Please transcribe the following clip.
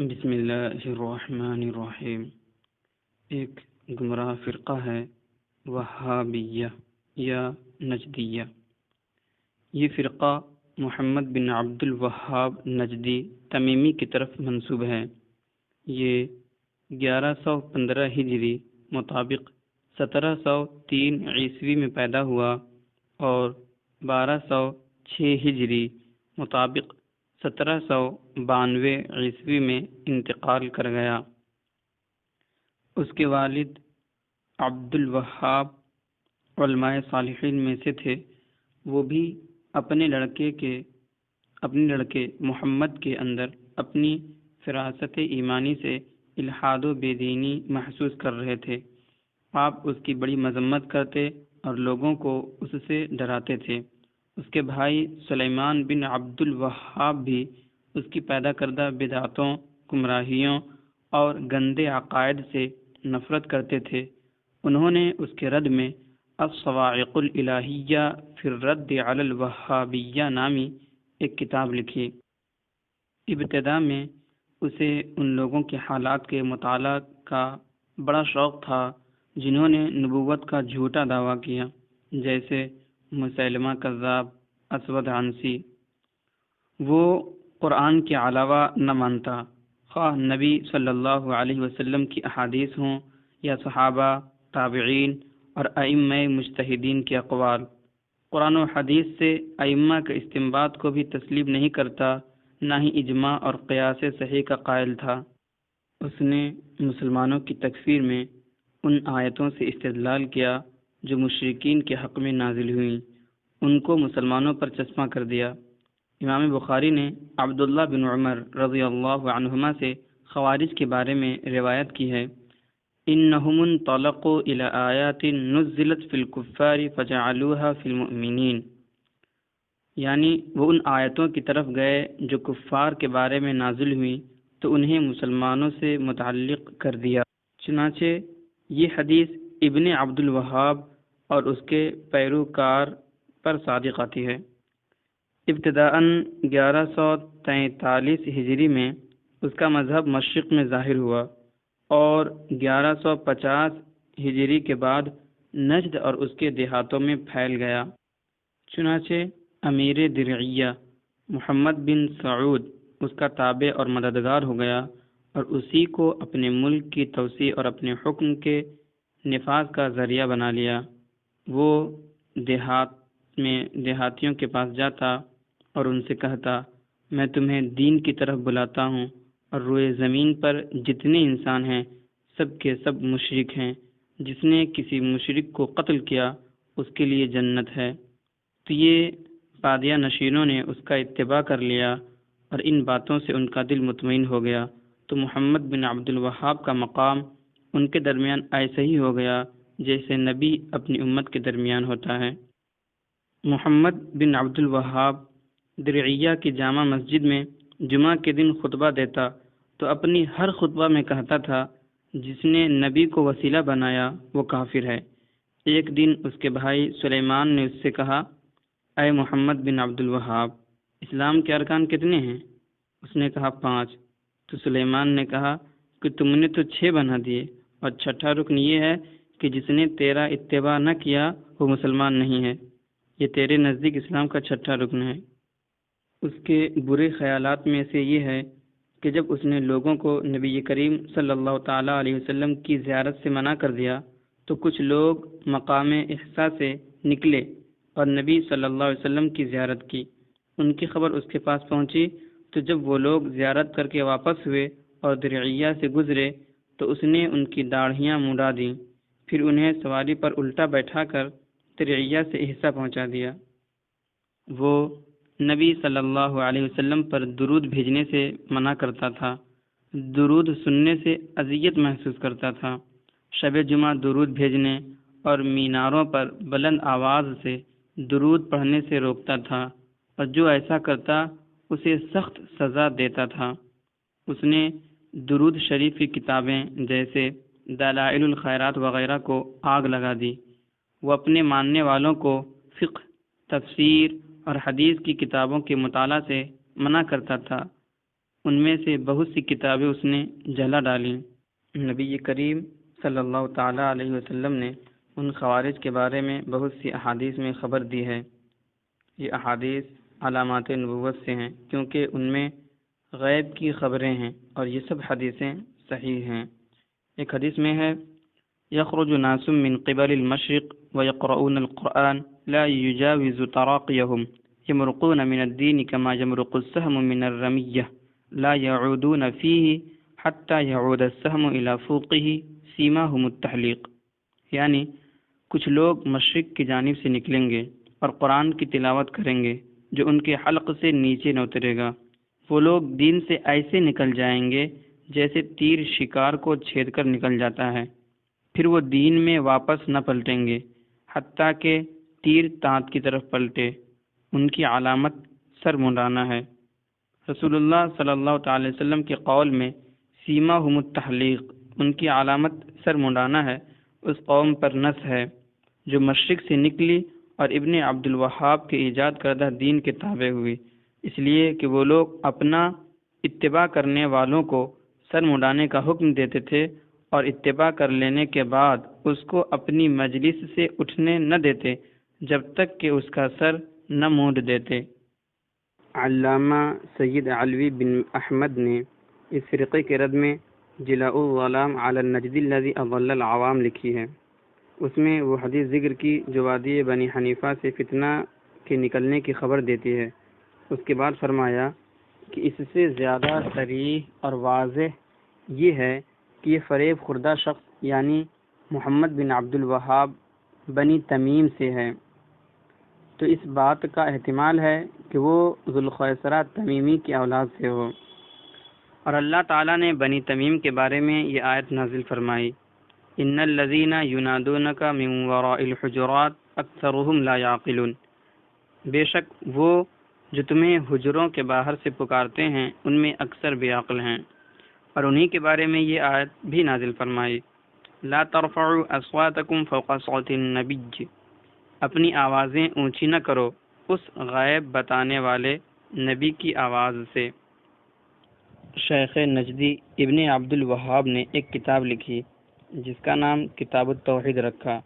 بسم اللہ الرحمن الرحیم۔ ایک گمراہ فرقہ ہے وہابیہ یا نجدیہ۔ یہ فرقہ محمد بن عبد الوہاب نجدی تمیمی کی طرف منسوب ہے۔ یہ 1115 ہجری مطابق 1703 عیسوی میں پیدا ہوا اور 1206 ہجری مطابق 1792 عیسوی میں انتقال کر گیا۔ اس کے والد عبد الوہاب علماء صالحین میں سے تھے۔ وہ بھی اپنے لڑکے محمد کے اندر اپنی فراست ایمانی سے الحاد و بے دینی محسوس کر رہے تھے۔ آپ اس کی بڑی مذمت کرتے اور لوگوں کو اس سے ڈراتے تھے۔ اس کے بھائی سلیمان بن عبد الوہاب بھی اس کی پیدا کردہ بدعتوں، گمراہیوں اور گندے عقائد سے نفرت کرتے تھے۔ انہوں نے اس کے رد میں الصواعق الالہیہ فی الرد علی الوہابیہ نامی ایک کتاب لکھی۔ ابتدا میں اسے ان لوگوں کے حالات کے مطالعہ کا بڑا شوق تھا جنہوں نے نبوت کا جھوٹا دعویٰ کیا، جیسے مسیلمہ کذاب، اسود عنسی۔ وہ قرآن کے علاوہ نہ مانتا، خواہ نبی صلی اللہ علیہ وسلم کی احادیث ہوں یا صحابہ، تابعین اور ائمہ مجتہدین کے اقوال۔ قرآن و حدیث سے ائمہ کے استنباط کو بھی تسلیم نہیں کرتا، نہ ہی اجماع اور قیاس صحیح کا قائل تھا۔ اس نے مسلمانوں کی تکفیر میں ان آیتوں سے استدلال کیا جو مشرکین کے حق میں نازل ہوئیں، ان کو مسلمانوں پر چسپاں کر دیا۔ امام بخاری نے عبداللہ بن عمر رضی اللہ عنہما سے خوارج کے بارے میں روایت کی ہے، انہم انطلقوا الی آیات نزلت فی الکفار فجعلوها فی المؤمنین، یعنی وہ ان آیتوں کی طرف گئے جو کفار کے بارے میں نازل ہوئیں تو انہیں مسلمانوں سے متعلق کر دیا۔ چنانچہ یہ حدیث ابن عبد الوہاب اور اس کے پیروکار پر صادق آتی ہے۔ ابتداءً 1143 ہجری میں اس کا مذہب مشرق میں ظاہر ہوا اور 1150 ہجری کے بعد نجد اور اس کے دیہاتوں میں پھیل گیا۔ چنانچہ امیر درعیہ محمد بن سعود اس کا تابع اور مددگار ہو گیا اور اسی کو اپنے ملک کی توسیع اور اپنے حکم کے نفاذ کا ذریعہ بنا لیا۔ وہ دیہاتیوں کے پاس جاتا اور ان سے کہتا، میں تمہیں دین کی طرف بلاتا ہوں اور روئے زمین پر جتنے انسان ہیں سب کے سب مشرک ہیں، جس نے کسی مشرک کو قتل کیا اس کے لیے جنت ہے۔ تو یہ بادیہ نشینوں نے اس کا اتباع کر لیا اور ان باتوں سے ان کا دل مطمئن ہو گیا، تو محمد بن عبد الوہاب کا مقام ان کے درمیان ایسے ہی ہو گیا جیسے نبی اپنی امت کے درمیان ہوتا ہے۔ محمد بن عبد الوہاب درعیہ کی جامع مسجد میں جمعہ کے دن خطبہ دیتا تو اپنی ہر خطبہ میں کہتا تھا، جس نے نبی کو وسیلہ بنایا وہ کافر ہے۔ ایک دن اس کے بھائی سلیمان نے اس سے کہا، اے محمد بن عبد الوہاب، اسلام کے ارکان کتنے ہیں؟ اس نے کہا 5۔ تو سلیمان نے کہا کہ تم نے تو 6 بنا دیے، اور چھٹا رکن یہ ہے کہ جس نے تیرا اتباع نہ کیا وہ مسلمان نہیں ہے۔ یہ تیرے نزدیک اسلام کا چھٹا رکن ہے۔ اس کے برے خیالات میں سے یہ ہے کہ جب اس نے لوگوں کو نبی کریم صلی اللہ تعالیٰ علیہ وسلم کی زیارت سے منع کر دیا تو کچھ لوگ مقام احساء سے نکلے اور نبی صلی اللہ علیہ وسلم کی زیارت کی۔ ان کی خبر اس کے پاس پہنچی تو جب وہ لوگ زیارت کر کے واپس ہوئے اور درعیہ سے گزرے تو اس نے ان کی داڑھیاں مڈا دیں، پھر انہیں سواری پر الٹا بیٹھا کر درعیہ سے احساء پہنچا دیا۔ وہ نبی صلی اللہ علیہ وسلم پر درود بھیجنے سے منع کرتا تھا، درود سننے سے اذیت محسوس کرتا تھا، شب جمعہ درود بھیجنے اور میناروں پر بلند آواز سے درود پڑھنے سے روکتا تھا، اور جو ایسا کرتا اسے سخت سزا دیتا تھا۔ اس نے درود شریف کی کتابیں جیسے دلائل الخیرات وغیرہ کو آگ لگا دی۔ وہ اپنے ماننے والوں کو فقہ، تفسیر اور حدیث کی کتابوں کے مطالعہ سے منع کرتا تھا۔ ان میں سے بہت سی کتابیں اس نے جلا ڈالیں۔ نبی کریم صلی اللہ تعالیٰ علیہ وسلم نے ان خوارج کے بارے میں بہت سی احادیث میں خبر دی ہے۔ یہ احادیث علامات نبوت سے ہیں، کیونکہ ان میں غیب کی خبریں ہیں، اور یہ سب حدیثیں صحیح ہیں۔ ایک حدیث میں ہے: یخرج ناس من قبل المشرق ويقرؤون القرآن لا يجاوز تراقيهم يمرقون من الدين كما يمرق السهم من الرمية لا يعودون فيه حتى يعود السهم إلى فوقه سيماهم التحلیق، یعنی کچھ لوگ مشرق کی جانب سے نکلیں گے اور قرآن کی تلاوت کریں گے جو ان کے حلق سے نیچے نہ اترے گا۔ وہ لوگ دین سے ایسے نکل جائیں گے جیسے تیر شکار کو چھید کر نکل جاتا ہے، پھر وہ دین میں واپس نہ پلٹیں گے حتیٰ کہ تیر تانت کی طرف پلٹے۔ ان کی علامت سر منڈانا ہے۔ رسول اللہ صلی اللہ تعالی وسلم کے قول میں سیماہم التحلیق، ان کی علامت سر منڈانا ہے، اس قوم پر نص ہے جو مشرق سے نکلی اور ابن عبد الوہاب کے ایجاد کردہ دین کے تابع ہوئی، اس لیے کہ وہ لوگ اپنا اتباع کرنے والوں کو سر منڈانے کا حکم دیتے تھے اور اتباع کر لینے کے بعد اس کو اپنی مجلس سے اٹھنے نہ دیتے جب تک کہ اس کا سر نہ مونڈ دیتے۔ علامہ سید علوی بن احمد نے اس فرقے کے رد میں جلاء الظلام علی النجد الذی اضل العوام لکھی ہے۔ اس میں وہ حدیث ذکر کی جو وادی بنی حنیفہ سے فتنہ کے نکلنے کی خبر دیتی ہے۔ اس کے بعد فرمایا کہ اس سے زیادہ صریح اور واضح یہ ہے کہ یہ فریب خوردہ شخص یعنی محمد بن عبد الوہاب بنی تمیم سے ہے، تو اس بات کا احتمال ہے کہ وہ ذوالخیسرہ تمیمی کی اولاد سے ہو۔ اور اللہ تعالیٰ نے بنی تمیم کے بارے میں یہ آیت نازل فرمائی: ان الذین ینادونک من وراء الحجرات اکثرهم لا یعقلون، بے شک وہ جو تمہیں حجروں کے باہر سے پکارتے ہیں ان میں اکثر بے عقل ہیں۔ اور انہی کے بارے میں یہ آیت بھی نازل فرمائی: لا ترفعوا اصواتکم فوق صوت النبی، اپنی آوازیں اونچی نہ کرو اس غیب بتانے والے نبی کی آواز سے۔ شیخ نجدی ابن عبد الوہاب نے ایک کتاب لکھی جس کا نام کتاب التوحید رکھا۔